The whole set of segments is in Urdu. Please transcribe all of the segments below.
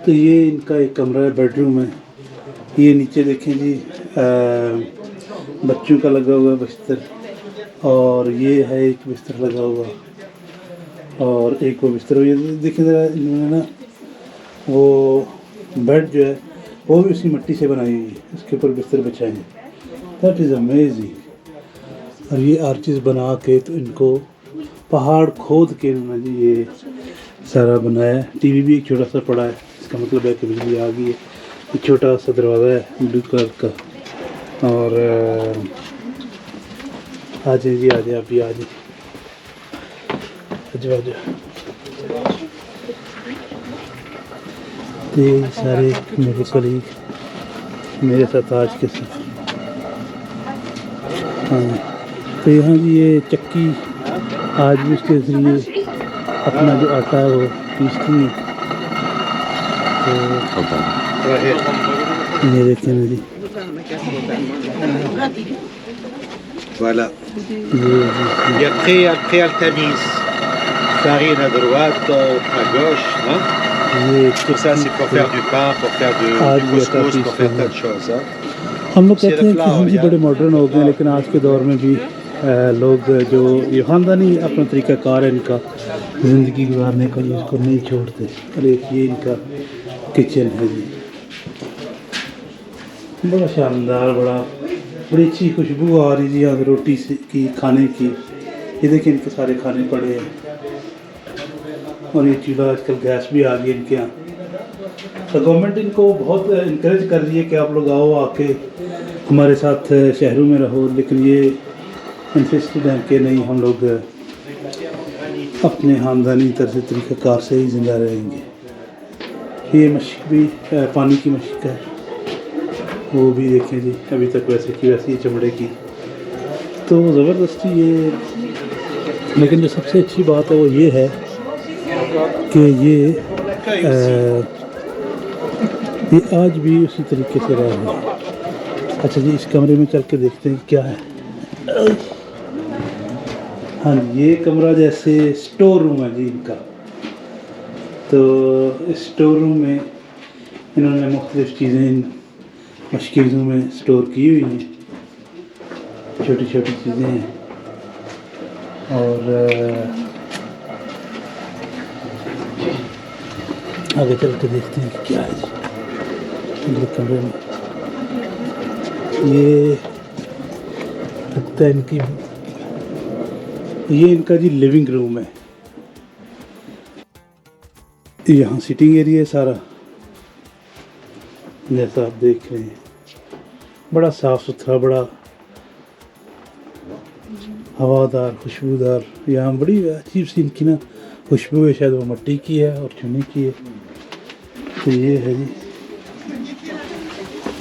تو یہ ان کا ایک کمرہ ہے، بیڈ روم ہے. یہ نیچے دیکھیں جی بچوں کا لگا ہوا ہے بستر، اور یہ ہے ایک بستر لگا ہوا، اور ایک وہ بستر. یہ دیکھیں ذرا انہوں نے نا وہ بیڈ جو ہے وہ بھی اسی مٹی سے بنائی ہوئی ہے، اس کے اوپر بستر بچھائے ہیں. That is amazing. اور یہ آرچز بنا کے تو ان کو پہاڑ کھود کے انہوں نے جی یہ سارا بنایا ہے. ٹی وی بھی ایک چھوٹا سا پڑا ہے، اس کا مطلب ہے کہ بجلی آ گئی ہے. ایک چھوٹا سا دروازہ ہے بلو کلر کا. اور آ جائیں جی، آ جائیں، آپ بھی آ جائیں. یہ سارے میرے کلیگ میرے ساتھ آج کے سفر. ہاں تو یہاں جی یہ چکی آج بھی اس کے ذریعے اپنا جو آٹا ہے وہ پیستی ہیں. تو یہ دیکھیں نا جی، Voilà. Et après elle tamise. Farine à droite, à gauche. Hein? Tout ça, c'est pour faire du pain, pour faire du couscous, pour faire tas de choses. Hein? ہم لوگ کہتے ہیں کہ ہم جی بڑے ماڈرن ہو گئے ہیں، لیکن آج کے دور میں بھی لوگ جو یہ خاندانی اپنا طریقہ کار ہے ان کا زندگی گزارنے کا، اس کو نہیں چھوڑتے. اور ایک یہ ان کا کچن ہے جی، بڑا شاندار، بڑی اچھی خوشبو آ رہی جی یہاں روٹی کی، کھانے کی. یہ دیکھیں ان کے سارے کھانے پڑے ہیں. اور یہ چولہا آج کل گیس بھی آ گئی ان کے یہاں. تو گورنمنٹ ان کو بہت انکریج کر رہی ہے کہ آپ لوگ آؤ، آ کے ہمارے ساتھ شہروں میں رہو. لیکن یہ انسسٹڈ ہیں کہ نہیں، ہم لوگ اپنے خاندانی طرز طریقہ کار سے ہی زندہ رہیں گے. یہ مشق بھی پانی کی مشق ہے، وہ بھی دیکھیں جی ابھی تک ویسے کی ویسی ہے، چمڑے کی. تو زبردستی یہ. لیکن جو سب سے اچھی بات ہے وہ یہ ہے کہ یہ آج بھی اسی طریقے سے رہ رہے ہیں. اچھا جی، اس کمرے میں چل کے دیکھتے ہیں کیا ہے. ہاں جی، یہ کمرہ جیسے اسٹور روم ہے جی ان کا. تو اسٹور روم میں انہوں نے مختلف چیزیں مشکیزوں میں اسٹور کی ہوئی ہیں، چھوٹی چھوٹی چیزیں ہیں. اور آگے چل کے دیکھتے ہیں کہ کیا ہے جی اگلے کمرے میں. یہ لگتا ہے یہ ان کا جی لیونگ روم ہے. یہاں سٹنگ ایریا ہے سارا، جیسا آپ دیکھ رہے ہیں. بڑا صاف ستھرا، بڑا ہوادار، خوشبودار. یہاں بڑی عجیب سی ان کی نا خوشبو ہے، شاید وہ مٹی کی ہے اور چونے کی ہے. تو یہ ہے جی.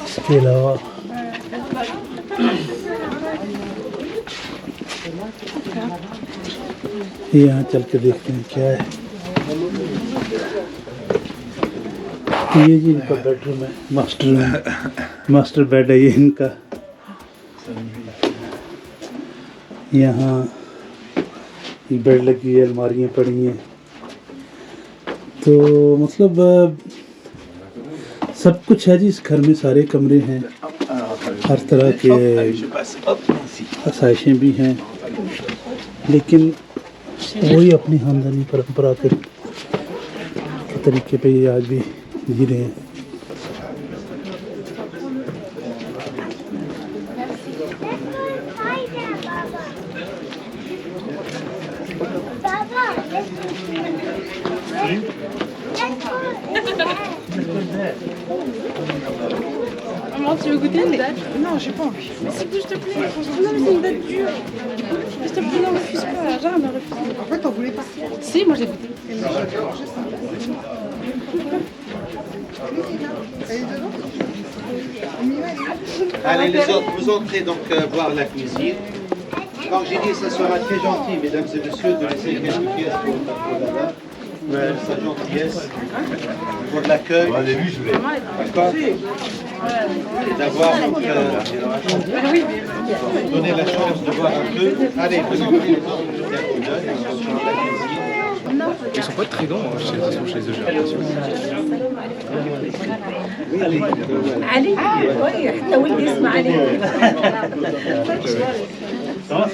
اس کے علاوہ یہاں چل کے دیکھتے ہیں کیا ہے. یہ جی ان کا بیڈ روم ہے، ماسٹر بیڈ ہے یہ ان کا. یہاں بیڈ لگی ہے، الماریاں پڑی ہیں. تو مطلب سب کچھ ہے جی اس گھر میں. سارے کمرے ہیں، ہر طرح کے آسائشیں بھی ہیں، لیکن وہی اپنی خاندانی پرمپرا کے طریقے پہ یہ آج بھی جی رہے ہیں. Maman, tu veux goûter une date? Non, j'ai pas envie. Mais s'il te plaît, non, mais c'est une date dure. S'il te plaît, non, refuse pas. Gérard me refuse. En fait, t'en voulais pas? Si, moi j'ai goûté. Allez les autres, vous entrez donc voir la cuisine. Quand j'ai dit ça sera très gentil, mesdames et messieurs, de laisser quelques pièces pour là-bas. Sa gentillesse, pour l'accueil, d'accord, et d'avoir donné la chance de voir un peu. Allez, vous entrez les autres, jetez un coup d'œil sur la cuisine. Ils sont pas très grands chez eux, j'ai l'impression. علي وي حتى ولدي اسمه علي.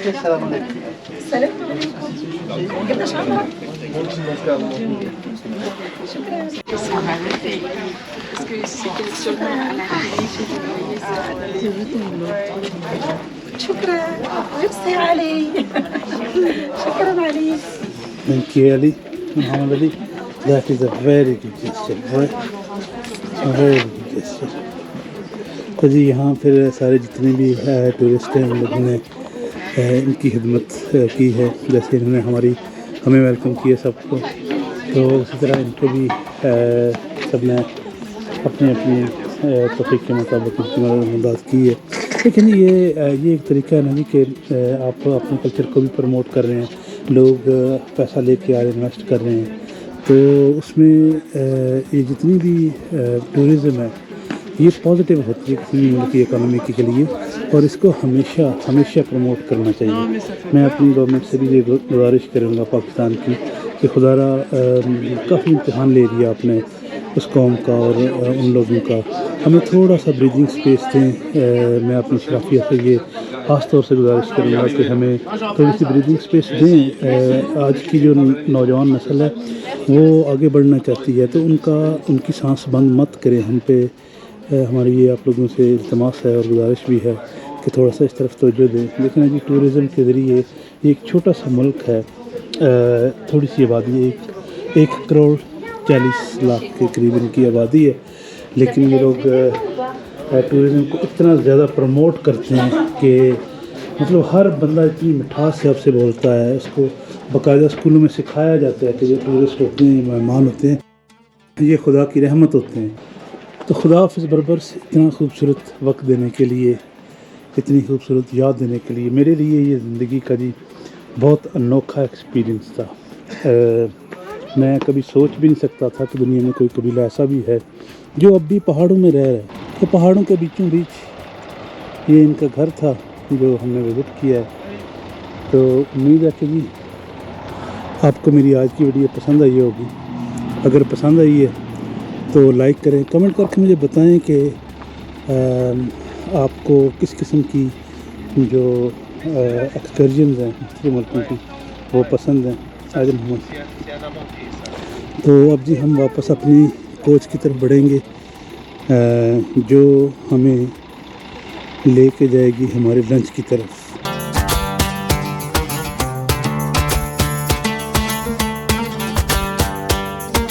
السلام عليكم. السلام عليكم. قداش عمرك؟ شكرا. ميرسي علي. شكرا علي. Thank you, Ali. Muhammad Ali. That is a very good gesture, right? A very good gesture. تو جی یہاں پھر سارے جتنے بھی ٹورسٹ ہیں ان لوگوں نے ان کی خدمت کی ہے، جیسے انہوں نے ہمیں ویلکم کیا سب کو، تو اسی طرح ان کو بھی سب نے اپنی اپنی توفیق کے مطابق ان کی مدد کی ہے. لیکن یہ ایک طریقہ ہے نا جی کہ آپ اپنے کلچر کو بھی پروموٹ کر رہے ہیں، لوگ پیسہ لے کے آ رہے ہیں، انویسٹ کر رہے ہیں، تو اس میں یہ جتنی بھی ٹورزم ہے یہ پازیٹیو ہوتی ہے کسی بھی ملک کی اکانومی کے لیے، اور اس کو ہمیشہ پروموٹ کرنا چاہیے. میں اپنی گورنمنٹ سے بھی یہ گزارش کروں گا پاکستان کی کہ خدا را کافی امتحان لے لیا آپ نے اس قوم کا اور ان لوگوں کا، ہمیں تھوڑا سا بریدنگ سپیس دیں. میں اپنی شرافیہ سے یہ خاص طور سے گزارش کروں گا کہ ہمیں تھوڑی سی بریدنگ سپیس دیں. آج کی جو نوجوان نسل ہے وہ آگے بڑھنا چاہتی ہے، تو ان کی سانس بند مت کریں. ہم پہ ہماری یہ آپ لوگوں سے التماس ہے اور گزارش بھی ہے کہ تھوڑا سا اس طرف توجہ دیں. لیکن ابھی ٹورزم کے ذریعے یہ ایک چھوٹا سا ملک ہے، تھوڑی سی آبادی، 1,40,00,000 کے قریب ان کی آبادی ہے، لیکن یہ لوگ ٹورزم کو اتنا زیادہ پروموٹ کرتے ہیں کہ مطلب ہر بندہ اتنی مٹھاس سے آپ سے بولتا ہے. اس کو باقاعدہ اسکولوں میں سکھایا جاتا ہے کہ جو ٹورسٹ ہوتے ہیں، مہمان ہوتے ہیں، یہ خدا کی رحمت ہوتے ہیں. تو خدا حافظ بربر سے اتنا خوبصورت وقت دینے کے لیے، اتنی خوبصورت یاد دینے کے لیے، میرے لیے یہ زندگی کا جی بہت انوکھا ایکسپیرینس تھا. میں کبھی سوچ بھی نہیں سکتا تھا کہ دنیا میں کوئی قبیلہ ایسا بھی ہے جو اب بھی پہاڑوں میں رہ رہا ہے. تو پہاڑوں کے بیچوں بیچ یہ ان کا گھر تھا جو ہم نے وزٹ کیا ہے. تو امید ہے کہ جی آپ کو میری آج کی ویڈیو پسند آئی ہوگی. اگر پسند آئی ہے تو لائک کریں، کمنٹ کر کے مجھے بتائیں کہ آپ کو کس قسم کی جو ایکسکرجنز ہیں مختلف ملکوں کی وہ پسند ہیں. عادل محمد. تو اب جی ہم واپس اپنی کوچ کی طرف بڑھیں گے جو ہمیں لے کے جائے گی ہمارے لنچ کی طرف.